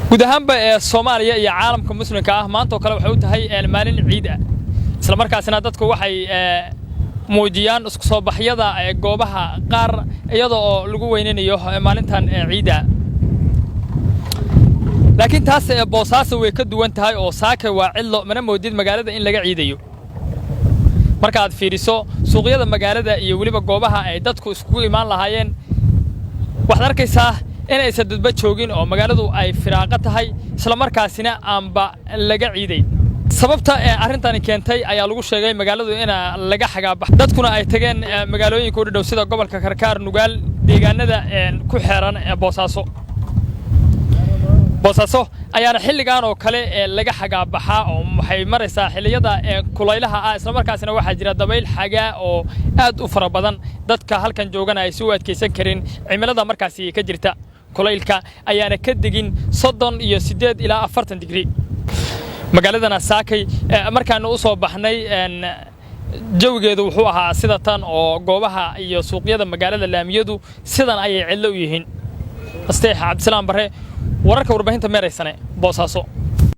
guud ahaanba Soomaaliya iyo caalamka muslimka ah maanta oo kale waxay u tahay maalin ciid ah isla markaasina dadku waxay muujiyaan isku soo baxyada goobaha qaar iyadoo lagu weyninayo maalintan ciida laakiin taas Boosaaso way ka duwan tahay oo saaka waa cidlo mana moodid magaalada in laga ciidayo marka aad fiiriso suuqyada magaalada iyo waliba goobaha ay dadku isku imaan lahaayeen waxaad arkaysaa in ay sadadba joogin oo magaaladu ay firaaqo tahay isla markaasina aanba laga ciiday sababta arrintan keentay ayaa lagu sheegay magaaladu in laga xagaabax dadkuna ay tageen magaalooyinka u dhow sida gobolka Karkaar Nugaal deegaanada ku xeeran Boosaaso ayaana xilligan oo kale laga xagaabaxa oo waxay maraysaa xilliyada kulaylaha ah isla markaasina waxa jira dabayl xagaa oo aad u fara badan dadka halkan joogana ay soo adkeysan karin cimilada markaasi ka jirta kulaylka ayaana ka digin 38 ilaa 40 digrii magaaladana saakay markaan u soo baxnay jawigeedu wuxuu ahaa sida tan oo goobaha iyo suuqyada magaalada laamiyadu sidan ay cidlo u yihiin asteex Cabdisalaam Bare wararka warbaahinta meereysane Boosaaso